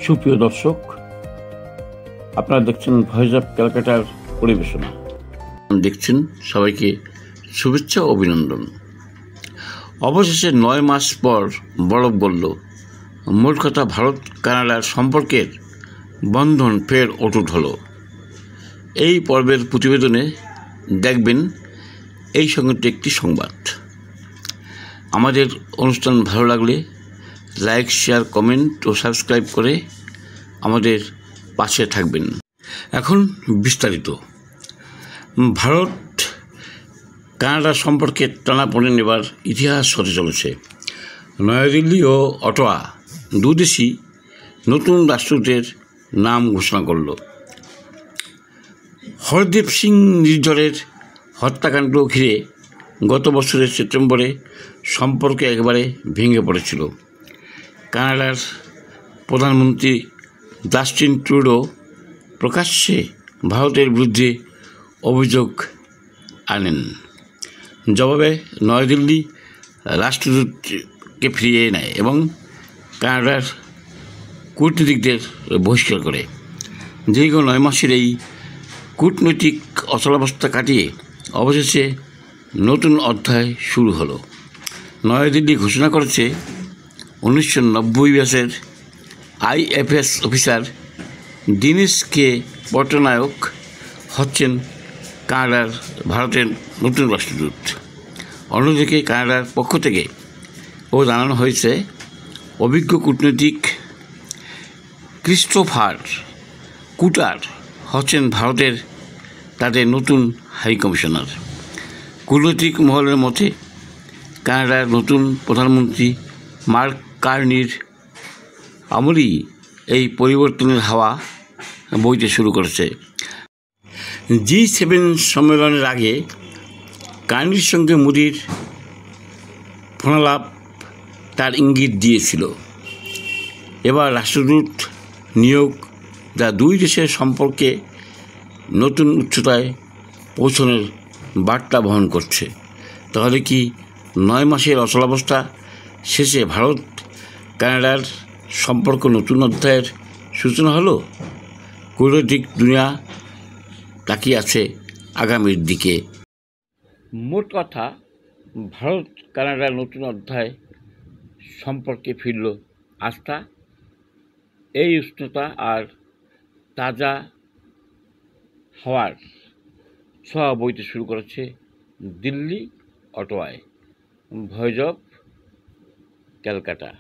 সুপ্রিয় দর্শক, আপনারা দেখছেন ভয়েস অফ ক্যালকাটার পরিবেশনা। দেখছেন, সবাইকে শুভেচ্ছা ও অভিনন্দন। অবশেষে 9 মাস পর বরফ গলল। মোট কথা, ভারত কানাডার সম্পর্কের বন্ধন ফের অটুট হলো। এই পর্বের প্রতিবেদনে দেখবেন এই সঙ্গে একটি সংবাদ। আমাদের অনুষ্ঠান ভালো লাগলে লাইক, শেয়ার, কমেন্ট ও সাবস্ক্রাইব করে আমাদের পাশে থাকবেন। এখন বিস্তারিত। ভারত কানাডা সম্পর্কে টানাপোড়েন এবার ইতিহাস হতে চলেছে। নয়াদিল্লি ও অটোয়া দুদেশই নতুন রাষ্ট্রদূতের নাম ঘোষণা করল। হরদীপ সিং নির্ঝরের হত্যাকাণ্ড ঘিরে গত বছরের সেপ্টেম্বরে সম্পর্ক একেবারে ভেঙে পড়েছিল। কানাডার প্রধানমন্ত্রী জাস্টিন ট্রুডো প্রকাশ্যে ভারতের বিরুদ্ধে অভিযোগ আনেন। জবাবে নয়াদিল্লি রাষ্ট্রদূতকে ফিরিয়ে নেয় এবং কানাডার কূটনীতিকদের বহিষ্কার করে। দীর্ঘ 9 মাসের এই কূটনৈতিক অচলাবস্থা কাটিয়ে অবশেষে নতুন অধ্যায় শুরু হলো। নয়াদিল্লি ঘোষণা করেছে 1990 ব্যাচের IFS অফিসার দীনেশ কে পটনায়ক হচ্ছেন কানাডার ভারতের নতুন রাষ্ট্রদূত। অন্যদিকে কানাডার পক্ষ থেকে জানানো হয়েছে অভিজ্ঞ কূটনৈতিক ক্রিস্টোফার কুটার হচ্ছেন ভারতের তাদের নতুন হাই কমিশনার। কূটনৈতিক মহলের মতে কানাডার নতুন প্রধানমন্ত্রী মার্ক কার্নির আমলেই এই পরিবর্তনের হাওয়া বইতে শুরু করেছে। G7 সম্মেলনের আগে কার্নির সঙ্গে মোদির ফোনালাপ তার ইঙ্গিত দিয়েছিল। এবার রাষ্ট্রদূত নিয়োগ যা দুই দেশের সম্পর্কে নতুন উচ্চতায় পৌঁছানোর বার্তা বহন করছে। তাহলে কি 9 মাসের অচলাবস্থা শেষে ভারত কানাডার সম্পর্ক নতুন অধ্যায়ের সূচনা হলো? কূটনৈতিক দুনিয়া তাকিয়ে আছে আগামীর দিকে। মোট কথা, ভারত কানাডার নতুন অধ্যায় সম্পর্কে ফিরল আস্থা। এই উষ্ণতা আর তাজা হাওয়ার ছোঁয়া বইতে শুরু করেছে দিল্লি, অটোয়ায়। Voice of Calcutta.